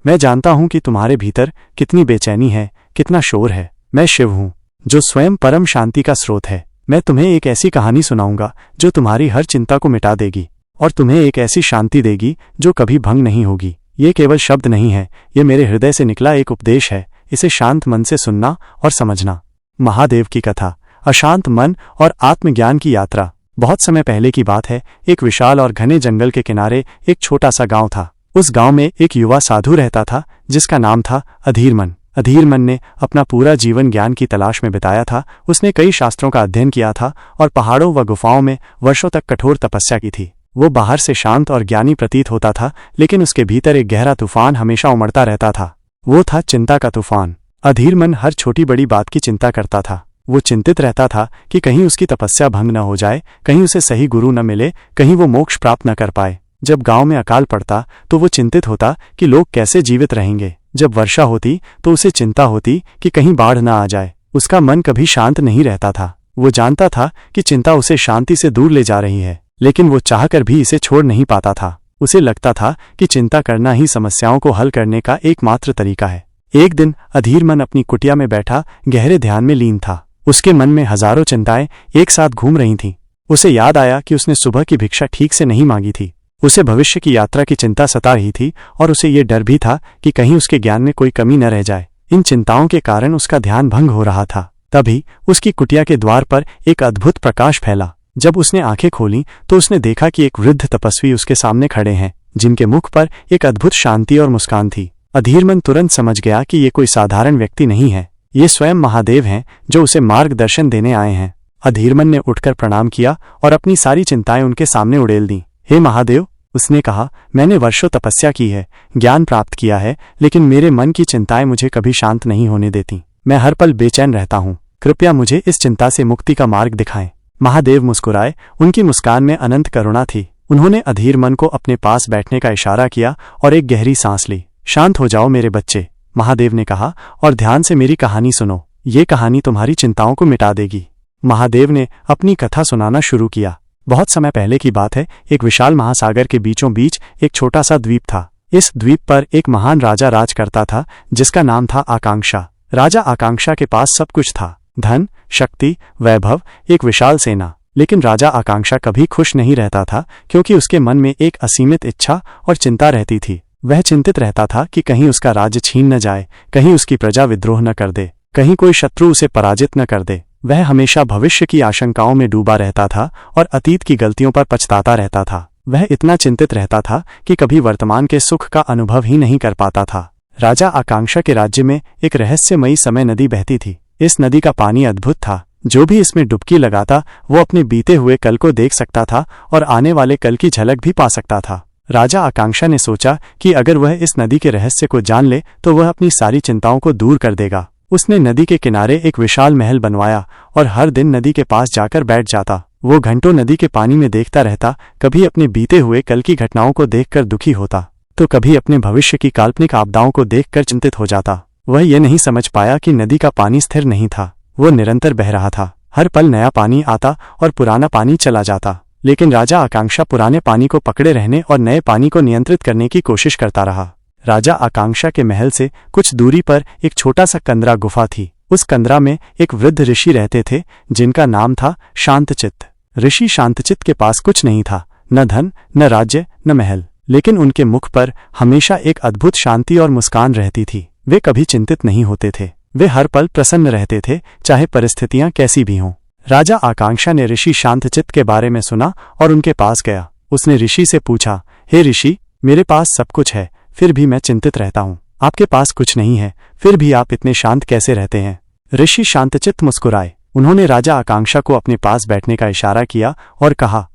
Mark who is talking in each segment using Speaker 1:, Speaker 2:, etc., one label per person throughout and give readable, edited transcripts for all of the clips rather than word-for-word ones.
Speaker 1: मैं जानता हूं कि तुम्हारे भीतर कितनी बेचैनी है, कितना शोर है। मैं शिव हूं, जो स्वयं परम शांति का स्रोत है। मैं तुम्हें एक ऐसी कहानी सुनाऊंगा जो तुम्हारी हर चिंता को मिटा देगी और तुम्हें एक ऐसी शांति देगी जो कभी भंग नहीं होगी। ये केवल शब्द नहीं है, ये मेरे हृदय से निकला एक उपदेश है। इसे शांत मन से सुनना और समझना। महादेव की कथा, अशांत मन और आत्मज्ञान की यात्रा। बहुत समय पहले की बात है। एक विशाल और घने जंगल के किनारे एक छोटा सा गांव था। उस गांव में एक युवा साधु रहता था जिसका नाम था अधीरमन। अधीरमन ने अपना पूरा जीवन ज्ञान की तलाश में बिताया था। उसने कई शास्त्रों का अध्ययन किया था और पहाड़ों व गुफाओं में वर्षों तक कठोर तपस्या की थी। वो बाहर से शांत और ज्ञानी प्रतीत होता था, लेकिन उसके भीतर एक गहरा तूफान हमेशा उमड़ता रहता था। वो था चिंता का तूफान। अधीरमन हर छोटी बड़ी बात की चिंता करता था। वो चिंतित रहता था कि कहीं उसकी तपस्या भंग न हो जाए, कहीं उसे सही गुरु न मिले, कहीं वो मोक्ष प्राप्त न कर पाए। जब गांव में अकाल पड़ता तो वो चिंतित होता कि लोग कैसे जीवित रहेंगे। जब वर्षा होती तो उसे चिंता होती कि कहीं बाढ़ न आ जाए। उसका मन कभी शांत नहीं रहता था। वो जानता था कि चिंता उसे शांति से दूर ले जा रही है, लेकिन वो चाहकर भी इसे छोड़ नहीं पाता था। उसे लगता था कि चिंता करना ही समस्याओं को हल करने का एकमात्र तरीका है। एक दिन अधीरमन अपनी कुटिया में बैठा गहरे ध्यान में लीन था। उसके मन में हजारों चिंताएं एक साथ घूम रही थीं। उसे याद आया कि उसने सुबह की भिक्षा ठीक से नहीं मांगी थी। उसे भविष्य की यात्रा की चिंता सता रही थी और उसे ये डर भी था कि कहीं उसके ज्ञान में कोई कमी न रह जाए। इन चिंताओं के कारण उसका ध्यान भंग हो रहा था। तभी उसकी कुटिया के द्वार पर एक अद्भुत प्रकाश फैला। जब उसने आंखें खोलीं तो उसने देखा कि एक वृद्ध तपस्वी उसके सामने खड़े हैं, जिनके मुख पर एक अद्भुत शांति और मुस्कान थी। अधीरमन तुरंत समझ गया कि ये कोई साधारण व्यक्ति नहीं है, ये स्वयं महादेव हैं जो उसे मार्गदर्शन देने आए हैं। अधीरमन ने उठकर प्रणाम किया और अपनी सारी चिंताएं उनके सामने उड़ेल दी। हे महादेव, उसने कहा, मैंने वर्षों तपस्या की है, ज्ञान प्राप्त किया है, लेकिन मेरे मन की चिंताएं मुझे कभी शांत नहीं होने देती। मैं हर पल बेचैन रहता हूँ। कृपया मुझे इस चिंता से मुक्ति का मार्ग दिखाएं। महादेव मुस्कुराए। उनकी मुस्कान में अनंत करुणा थी। उन्होंने अधीरमन को अपने पास बैठने का इशारा किया और एक गहरी सांस ली। शांत हो जाओ मेरे बच्चे, महादेव ने कहा, और ध्यान से मेरी कहानी सुनो। ये कहानी तुम्हारी चिंताओं को मिटा देगी। महादेव ने अपनी कथा सुनाना शुरू किया। बहुत समय पहले की बात है। एक विशाल महासागर के बीचों बीच एक छोटा सा द्वीप था। इस द्वीप पर एक महान राजा राज करता था, जिसका नाम था आकांक्षा। राजा आकांक्षा के पास सब कुछ था, धन, शक्ति, वैभव, एक विशाल सेना। लेकिन राजा आकांक्षा कभी खुश नहीं रहता था, क्योंकि उसके मन में एक असीमित इच्छा और चिंता रहती थी। वह चिंतित रहता था कि कहीं उसका राज्य छीन न जाए, कहीं उसकी प्रजा विद्रोह न कर दे, कहीं कोई शत्रु उसे पराजित न कर दे। वह हमेशा भविष्य की आशंकाओं में डूबा रहता था और अतीत की गलतियों पर पछताता रहता था। वह इतना चिंतित रहता था कि कभी वर्तमान के सुख का अनुभव ही नहीं कर पाता था। राजा आकांक्षा के राज्य में एक रहस्यमयी समय नदी बहती थी। इस नदी का पानी अद्भुत था। जो भी इसमें डुबकी लगाता वो अपने बीते हुए कल को देख सकता था और आने वाले कल की झलक भी पा सकता था। राजा आकांक्षा ने सोचा कि अगर वह इस नदी के रहस्य को जान ले तो वह अपनी सारी चिंताओं को दूर कर देगा। उसने नदी के किनारे एक विशाल महल बनवाया और हर दिन नदी के पास जाकर बैठ जाता। वो घंटों नदी के पानी में देखता रहता, कभी अपने बीते हुए कल की घटनाओं को देखकर दुखी होता, तो कभी अपने भविष्य की काल्पनिक आपदाओं को देखकर चिंतित हो जाता। वह ये नहीं समझ पाया कि नदी का पानी स्थिर नहीं था, वो निरंतर बह रहा था। हर पल नया पानी आता और पुराना पानी चला जाता। लेकिन राजा आकांक्षा पुराने पानी को पकड़े रहने और नए पानी को नियंत्रित करने की कोशिश करता रहा। राजा आकांक्षा के महल से कुछ दूरी पर एक छोटा सा कंदरा गुफा थी। उस कंदरा में एक वृद्ध ऋषि रहते थे, जिनका नाम था शांतचित्त। ऋषि शांतचित्त के पास कुछ नहीं था, न धन, न राज्य, न महल, लेकिन उनके मुख पर हमेशा एक अद्भुत शांति और मुस्कान रहती थी। वे कभी चिंतित नहीं होते थे। वे हर पल प्रसन्न रहते थे, चाहे परिस्थितियां कैसी भी हों। राजा आकांक्षा ने ऋषि शांतचित्त के बारे में सुना और उनके पास गया। उसने ऋषि से पूछा, हे ऋषि, मेरे पास सब कुछ है, फिर भी मैं चिंतित रहता हूँ। आपके पास कुछ नहीं है, फिर भी आप इतने शांत कैसे रहते हैं? ऋषि शांतचित्त मुस्कुराए। उन्होंने राजा आकांक्षा को अपने पास बैठने का इशारा किया और कहा,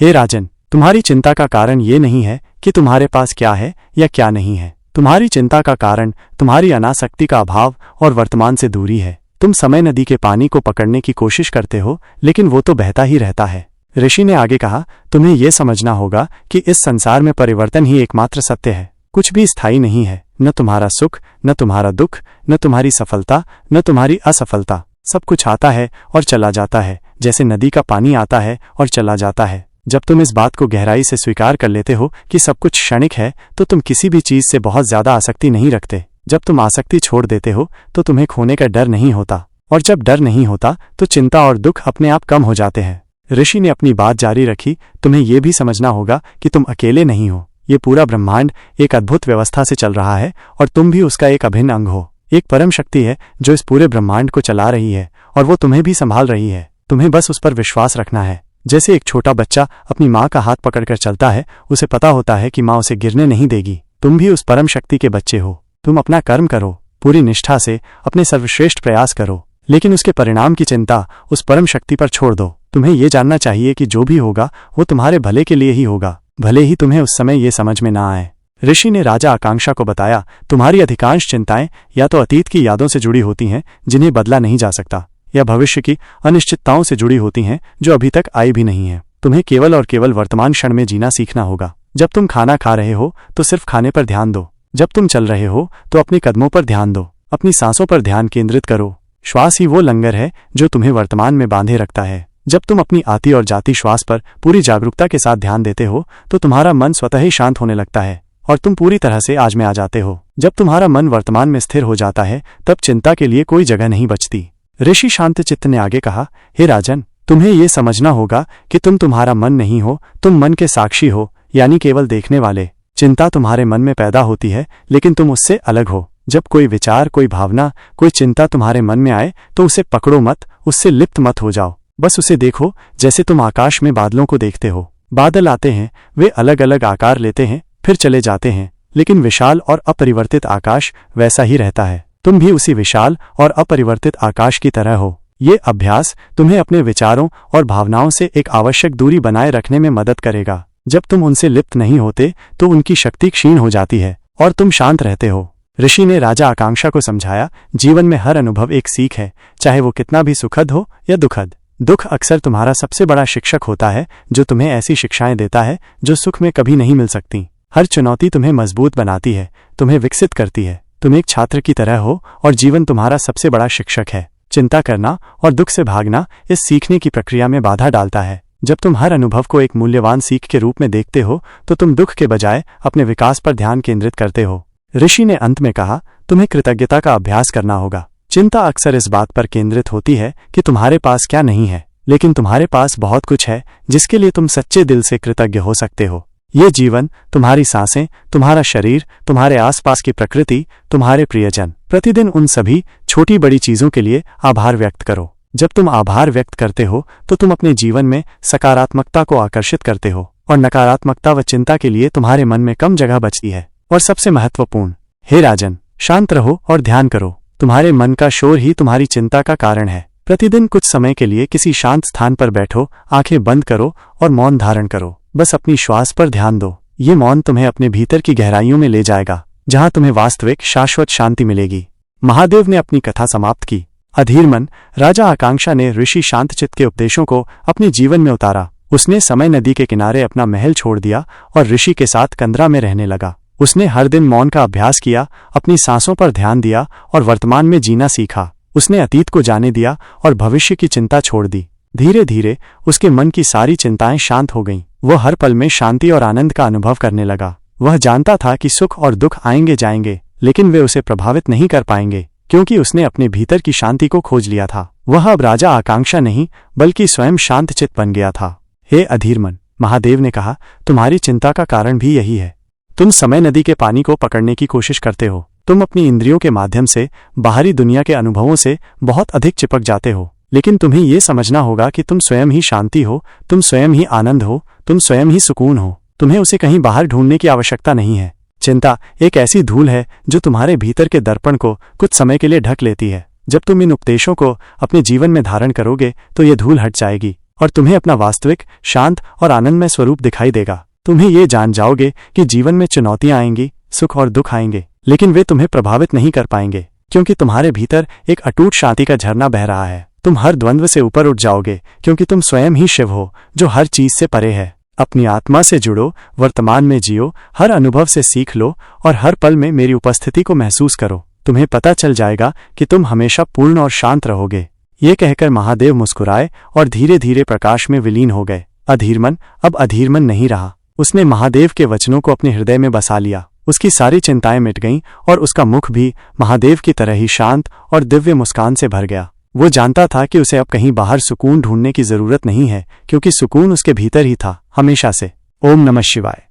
Speaker 1: हे राजन, तुम्हारी चिंता का कारण ये नहीं है कि तुम्हारे पास क्या है या क्या नहीं है। तुम्हारी चिंता का कारण तुम्हारी अनासक्ति का अभाव और वर्तमान से दूरी है। तुम समय नदी के पानी को पकड़ने की कोशिश करते हो, लेकिन वो तो बहता ही रहता है। ऋषि ने आगे कहा, तुम्हें यह समझना होगा कि इस संसार में परिवर्तन ही एकमात्र सत्य है। कुछ भी स्थायी नहीं है, न तुम्हारा सुख, न तुम्हारा दुख, न तुम्हारी सफलता, न तुम्हारी असफलता। सब कुछ आता है और चला जाता है, जैसे नदी का पानी आता है और चला जाता है। जब तुम इस बात को गहराई से स्वीकार कर लेते हो कि सब कुछ क्षणिक है, तो तुम किसी भी चीज से बहुत ज्यादा आसक्ति नहीं रखते। जब तुम आसक्ति छोड़ देते हो तो तुम्हें खोने का डर नहीं होता, और जब डर नहीं होता तो चिंता और दुख अपने आप कम हो जाते हैं। ऋषि ने अपनी बात जारी रखी, तुम्हें यह भी समझना होगा कि तुम अकेले नहीं हो। ये पूरा ब्रह्मांड एक अद्भुत व्यवस्था से चल रहा है और तुम भी उसका एक अभिन्न अंग हो। एक परम शक्ति है जो इस पूरे ब्रह्मांड को चला रही है और वो तुम्हें भी संभाल रही है। तुम्हें बस उस पर विश्वास रखना है। जैसे एक छोटा बच्चा अपनी माँ का हाथ पकड़कर चलता है, उसे पता होता है कि माँ उसे गिरने नहीं देगी। तुम भी उस परम शक्ति के बच्चे हो। तुम अपना कर्म करो, पूरी निष्ठा से अपने सर्वश्रेष्ठ प्रयास करो, लेकिन उसके परिणाम की चिंता उस परम शक्ति पर छोड़ दो। तुम्हें ये जानना चाहिए कि जो भी होगा वो तुम्हारे भले के लिए ही होगा, भले ही तुम्हें उस समय ये समझ में ना आए। ऋषि ने राजा आकांक्षा को बताया, तुम्हारी अधिकांश चिंताएं या तो अतीत की यादों से जुड़ी होती हैं जिन्हें बदला नहीं जा सकता, या भविष्य की अनिश्चितताओं से जुड़ी होती हैं जो अभी तक आई भी नहीं है। तुम्हें केवल और केवल वर्तमान क्षण में जीना सीखना होगा। जब तुम खाना खा रहे हो तो सिर्फ खाने पर ध्यान दो। जब तुम चल रहे हो तो अपने कदमों पर ध्यान दो। अपनी सांसों पर ध्यान केंद्रित करो। श्वास ही वो लंगर है जो तुम्हें वर्तमान में बांधे रखता है। जब तुम अपनी आती और जाती श्वास पर पूरी जागरूकता के साथ ध्यान देते हो तो तुम्हारा मन स्वतः ही शांत होने लगता है और तुम पूरी तरह से आज में आ जाते हो। जब तुम्हारा मन वर्तमान में स्थिर हो जाता है तब चिंता के लिए कोई जगह नहीं बचती। ऋषि शांतचित्त ने आगे कहा, हे राजन, तुम्हें ये समझना होगा कि तुम तुम्हारा मन नहीं हो, तुम मन के साक्षी हो, यानी केवल देखने वाले। चिंता तुम्हारे मन में पैदा होती है लेकिन तुम उससे अलग हो। जब कोई विचार, कोई भावना, कोई चिंता तुम्हारे मन में आए तो उसे पकड़ो मत, उससे लिप्त मत हो जाओ। बस उसे देखो जैसे तुम आकाश में बादलों को देखते हो। बादल आते हैं, वे अलग अलग आकार लेते हैं, फिर चले जाते हैं, लेकिन विशाल और अपरिवर्तित आकाश वैसा ही रहता है। तुम भी उसी विशाल और अपरिवर्तित आकाश की तरह हो। ये अभ्यास तुम्हें अपने विचारों और भावनाओं से एक आवश्यक दूरी बनाए रखने में मदद करेगा। जब तुम उनसे लिप्त नहीं होते तो उनकी शक्ति क्षीण हो जाती है और तुम शांत रहते हो। ऋषि ने राजा आकांक्षा को समझाया, जीवन में हर अनुभव एक सीख है, चाहे वो कितना भी सुखद हो या दुखद। दुख अक्सर तुम्हारा सबसे बड़ा शिक्षक होता है जो तुम्हें ऐसी शिक्षाएं देता है जो सुख में कभी नहीं मिल सकती। हर चुनौती तुम्हें मजबूत बनाती है, तुम्हें विकसित करती है। तुम एक छात्र की तरह हो और जीवन तुम्हारा सबसे बड़ा शिक्षक है। चिंता करना और दुख से भागना इस सीखने की प्रक्रिया में बाधा डालता है। जब तुम हर अनुभव को एक मूल्यवान सीख के रूप में देखते हो तो तुम दुख के बजाय अपने विकास पर ध्यान केंद्रित करते हो। ऋषि ने अंत में कहा, तुम्हें कृतज्ञता का अभ्यास करना होगा। चिंता अक्सर इस बात पर केंद्रित होती है कि तुम्हारे पास क्या नहीं है, लेकिन तुम्हारे पास बहुत कुछ है जिसके लिए तुम सच्चे दिल से कृतज्ञ हो सकते हो। ये जीवन, तुम्हारी सांसें, तुम्हारा शरीर, तुम्हारे आसपास की प्रकृति, तुम्हारे प्रियजन। प्रतिदिन उन सभी छोटी बड़ी चीजों के लिए आभार व्यक्त करो। जब तुम आभार व्यक्त करते हो तो तुम अपने जीवन में सकारात्मकता को आकर्षित करते हो और नकारात्मकता व चिंता के लिए तुम्हारे मन में कम जगह बचती है। और सबसे महत्वपूर्ण, हे राजन, शांत रहो और ध्यान करो। तुम्हारे मन का शोर ही तुम्हारी चिंता का कारण है। प्रतिदिन कुछ समय के लिए किसी शांत स्थान पर बैठो, आंखें बंद करो और मौन धारण करो। बस अपनी श्वास पर ध्यान दो। ये मौन तुम्हें अपने भीतर की गहराइयों में ले जाएगा, जहां तुम्हें वास्तविक शाश्वत शांति मिलेगी। महादेव ने अपनी कथा समाप्त की। अधीरमन, राजा आकांक्षा ने ऋषि शांतचित्त के उपदेशों को अपने जीवन में उतारा। उसने समय नदी के किनारे अपना महल छोड़ दिया और ऋषि के साथ कंदरा में रहने लगा। उसने हर दिन मौन का अभ्यास किया, अपनी सांसों पर ध्यान दिया और वर्तमान में जीना सीखा। उसने अतीत को जाने दिया और भविष्य की चिंता छोड़ दी। धीरे धीरे उसके मन की सारी चिंताएं शांत हो गईं। वह हर पल में शांति और आनंद का अनुभव करने लगा। वह जानता था कि सुख और दुख आएंगे जाएंगे, लेकिन वे उसे प्रभावित नहीं कर पाएंगे, क्योंकि उसने अपने भीतर की शांति को खोज लिया था। वह अब राजा आकांक्षा नहीं बल्कि स्वयं शांतचित्त बन गया था। हे अधीरमन, महादेव ने कहा, तुम्हारी चिंता का कारण भी यही है। तुम समय नदी के पानी को पकड़ने की कोशिश करते हो। तुम अपनी इंद्रियों के माध्यम से बाहरी दुनिया के अनुभवों से बहुत अधिक चिपक जाते हो, लेकिन तुम्हें ये समझना होगा कि तुम स्वयं ही शांति हो, तुम स्वयं ही आनंद हो, तुम स्वयं ही सुकून हो। तुम्हें उसे कहीं बाहर ढूंढने की आवश्यकता नहीं है। चिंता एक ऐसी धूल है जो तुम्हारे भीतर के दर्पण को कुछ समय के लिए ढक लेती है। जब तुम इन उपदेशों को अपने जीवन में धारण करोगे तो ये धूल हट जाएगी और तुम्हें अपना वास्तविक, शांत और आनंदमय स्वरूप दिखाई देगा। तुम्हें ये जान जाओगे कि जीवन में चुनौतियां आएंगी, सुख और दुख आएंगे, लेकिन वे तुम्हें प्रभावित नहीं कर पाएंगे, क्योंकि तुम्हारे भीतर एक अटूट शांति का झरना बह रहा है। तुम हर द्वंद्व से ऊपर उठ जाओगे, क्योंकि तुम स्वयं ही शिव हो जो हर चीज से परे है। अपनी आत्मा से जुड़ो, वर्तमान में जियो, हर अनुभव से सीख लो और हर पल में मेरी उपस्थिति को महसूस करो। तुम्हें पता चल जाएगा कि तुम हमेशा पूर्ण और शांत रहोगे। ये कहकर महादेव मुस्कुराए और धीरे धीरे प्रकाश में विलीन हो गए। अधीरमन अब अधीरमन नहीं रहा। उसने महादेव के वचनों को अपने हृदय में बसा लिया। उसकी सारी चिंताएं मिट गईं और उसका मुख भी महादेव की तरह ही शांत और दिव्य मुस्कान से भर गया। वो जानता था कि उसे अब कहीं बाहर सुकून ढूंढने की जरूरत नहीं है, क्योंकि सुकून उसके भीतर ही था हमेशा से। ओम नमः शिवाय।